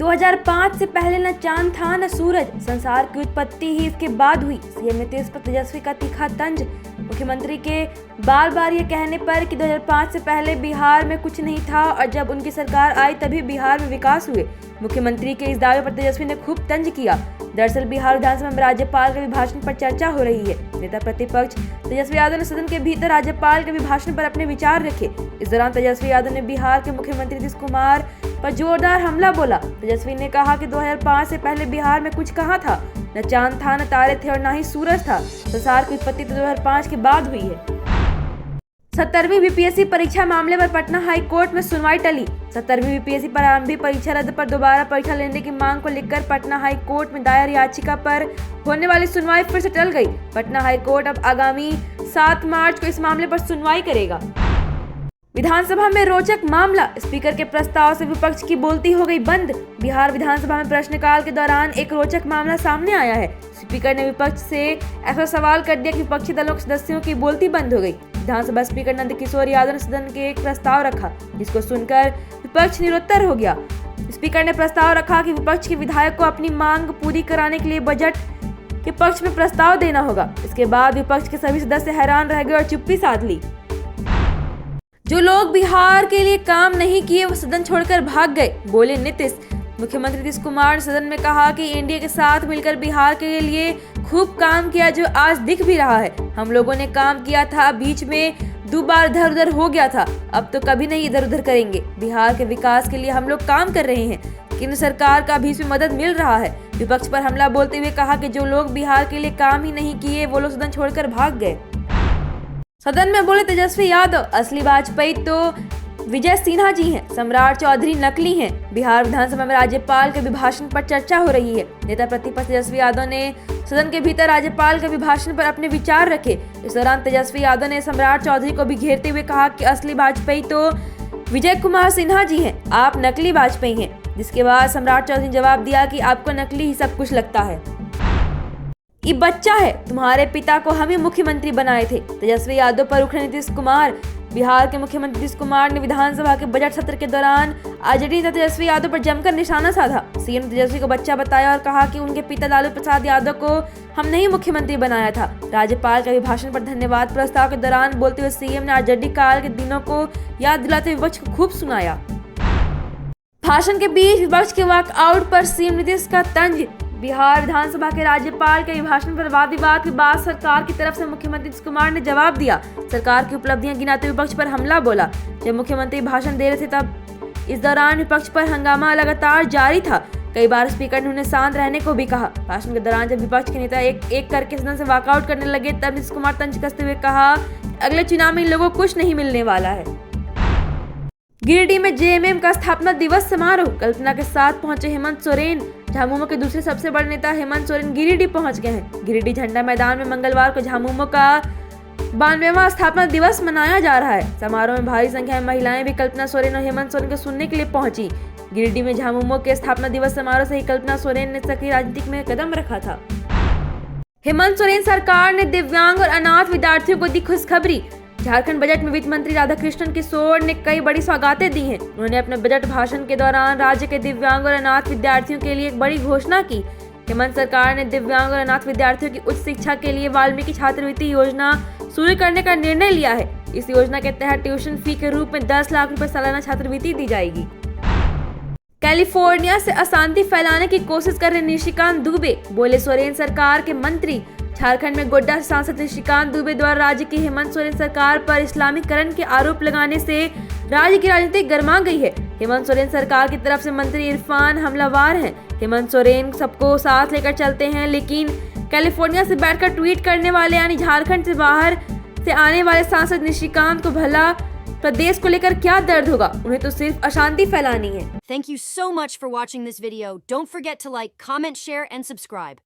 2005 से पहले न चांद था न सूरज, संसार की उत्पत्ति ही इसके बाद हुई। सीएम नीतीश पर तेजस्वी का तीखा तंज। मुख्यमंत्री के बार बार ये कहने पर कि 2005 से पहले बिहार में कुछ नहीं था और जब उनकी सरकार आई तभी बिहार में विकास हुए। मुख्यमंत्री के इस दावे पर तेजस्वी ने खूब तंज किया। दरअसल बिहार विधानसभा में राज्यपाल के अभिभाषण पर चर्चा हो रही है। नेता प्रतिपक्ष तेजस्वी यादव ने सदन के भीतर राज्यपाल के अभिभाषण पर अपने विचार रखे। इस दौरान तेजस्वी यादव ने बिहार के मुख्यमंत्री नीतीश कुमार पर जोरदार हमला बोला। तेजस्वी ने कहा कि 2005 से पहले बिहार में कुछ कहाँ था, न चांद था, न तारे थे और न ही सूरज था। संसार की उत्पत्ति तो 2005 के बाद हुई है। 17वीं बीपीएससी परीक्षा मामले पर पटना हाई कोर्ट में सुनवाई टली। 17वीं बीपीएससी प्रारंभिक परीक्षा रद्द पर दोबारा परीक्षा लेने की मांग को लेकर पटना हाई कोर्ट में दायर याचिका पर होने वाली सुनवाई फिर से टल गई। पटना हाई कोर्ट अब आगामी 7 मार्च को इस मामले पर सुनवाई करेगा। विधानसभा में रोचक मामला, स्पीकर के प्रस्ताव से विपक्ष की बोलती हो गई बंद। बिहार विधानसभा में प्रश्नकाल के दौरान एक रोचक मामला सामने आया है। स्पीकर ने विपक्ष से ऐसा सवाल कर दिया कि विपक्षी दलों के सदस्यों की बोलती बंद हो गई। विधानसभा स्पीकर नंद किशोर यादव ने सदन के एक प्रस्ताव रखा, जिसको सुनकर विपक्ष निरुत्तर हो गया। स्पीकर ने प्रस्ताव रखा कि विपक्ष के विधायक को अपनी मांग पूरी कराने के लिए बजट के पक्ष में प्रस्ताव देना होगा। इसके बाद विपक्ष के सभी सदस्य हैरान रह गए और चुप्पी साध ली। जो लोग बिहार के लिए काम नहीं किए वो सदन छोड़कर भाग गए, बोले नीतीश। मुख्यमंत्री नीतीश कुमार ने सदन में कहा कि एनडीए के साथ मिलकर बिहार के लिए खूब काम किया, जो आज दिख भी रहा है। हम लोगों ने काम किया था, बीच में 2 बार इधर उधर हो गया था, अब तो कभी नहीं इधर उधर करेंगे। बिहार के विकास के लिए हम लोग काम कर रहे हैं, केंद्र सरकार का भी इसमें मदद मिल रहा है। विपक्ष पर हमला बोलते हुए कहा कि जो लोग बिहार के लिए काम ही नहीं किए वो लोग सदन छोड़कर भाग गए। सदन में बोले तेजस्वी यादव, असली वाजपेयी तो विजय सिन्हा जी हैं, सम्राट चौधरी नकली हैं। बिहार विधानसभा में राज्यपाल के अभिभाषण पर चर्चा हो रही है। नेता प्रतिपक्ष तेजस्वी यादव ने सदन के भीतर राज्यपाल के अभिभाषण पर अपने विचार रखे। इस दौरान तेजस्वी यादव ने सम्राट चौधरी को भी घेरते हुए कहा कि असली वाजपेयी तो विजय कुमार सिन्हा जी हैं, आप नकली वाजपेयी हैं। जिसके बाद सम्राट चौधरी ने जवाब दिया कि आपको नकली ही सब कुछ लगता है। ये बच्चा है, तुम्हारे पिता को हम ही मुख्यमंत्री बनाए थे। तेजस्वी यादव पर उखड़े नीतीश कुमार। बिहार के मुख्यमंत्री नीतीश कुमार ने विधानसभा के बजट सत्र के दौरान आरजेडी नेता तेजस्वी यादव पर जमकर निशाना साधा। सीएम ने तेजस्वी को बच्चा बताया और कहा कि उनके पिता लालू प्रसाद यादव को हमने ही मुख्यमंत्री बनाया था। राज्यपाल के अभिभाषण पर धन्यवाद प्रस्ताव के दौरान बोलते हुए सीएम ने आरजेडी काल के दिनों को याद दिलाते हुए विपक्ष को खूब सुनाया। भाषण के बीच विपक्ष के वॉकआउट पर सीएम नीतीश का तंज। बिहार विधानसभा के राज्यपाल के अभिभाषण पर वाद विवाद के बाद सरकार की तरफ से मुख्यमंत्री नीतीश कुमार ने जवाब दिया। सरकार की उपलब्धियां गिनाते विपक्ष पर हमला बोला। जब मुख्यमंत्री भाषण दे रहे थे तब इस दौरान विपक्ष पर हंगामा लगातार जारी था। कई बार स्पीकर ने उन्हें शांत रहने को भी कहा। भाषण के दौरान जब विपक्ष के नेता एक करके सदन से वॉकआउट करने लगे तब नीतीश कुमार तंज कसते हुए कहा, अगले चुनाव में इन लोगों को कुछ नहीं मिलने वाला है। गिरिडीह में जेएमएम का स्थापना दिवस समारोह, कल्पना के साथ पहुंचे हेमंत सोरेन। झामुमो के दूसरे सबसे बड़े नेता हेमंत सोरेन गिरिडीह पहुंच गए हैं। गिरिडीह झंडा मैदान में मंगलवार को झामुमो का 92वां स्थापना दिवस मनाया जा रहा है। समारोह में भारी संख्या में महिलाएं भी कल्पना सोरेन और हेमंत सोरेन को सुनने के लिए पहुंची। गिरिडीह में झामुमो के स्थापना दिवस समारोह से ही कल्पना सोरेन ने सक्रिय राजनीति में कदम रखा था। हेमंत सोरेन सरकार ने दिव्यांग और अनाथ विद्यार्थियों को दी खुशखबरी। झारखंड बजट में वित्त मंत्री राधाकृष्णन किशोर ने कई बड़ी सौगातें दी हैं। उन्होंने अपने बजट भाषण के दौरान राज्य के दिव्यांग और अनाथ विद्यार्थियों के लिए एक बड़ी घोषणा की। हेमंत सरकार ने दिव्यांग और अनाथ विद्यार्थियों की उच्च शिक्षा के लिए वाल्मीकि छात्रवृत्ति योजना शुरू करने का निर्णय लिया है। इस योजना के तहत ट्यूशन फी के रूप में 10 लाख रुपए सालाना छात्रवृत्ति दी जाएगी। कैलिफोर्निया से अशांति फैलाने की कोशिश कर रहे निशिकांत दुबे, बोले सोरेन सरकार के मंत्री। झारखंड में गोड्डा सांसद निशिकांत दुबे द्वारा राज्य की हेमंत सोरेन सरकार पर इस्लामीकरण के आरोप लगाने से राज्य की राजनीति गर्मा गई है। हेमंत सोरेन सरकार की तरफ से मंत्री इरफान हमलावर हैं। हेमंत सोरेन सबको साथ लेकर चलते हैं, लेकिन कैलिफोर्निया से बैठकर ट्वीट करने वाले यानी झारखंड से बाहर से आने वाले सांसद निशिकांत को भला प्रदेश को लेकर क्या दर्द होगा, उन्हें तो सिर्फ अशांति फैलानी है। Thank you so much for watching this video. Don't forget to like, comment, share and subscribe.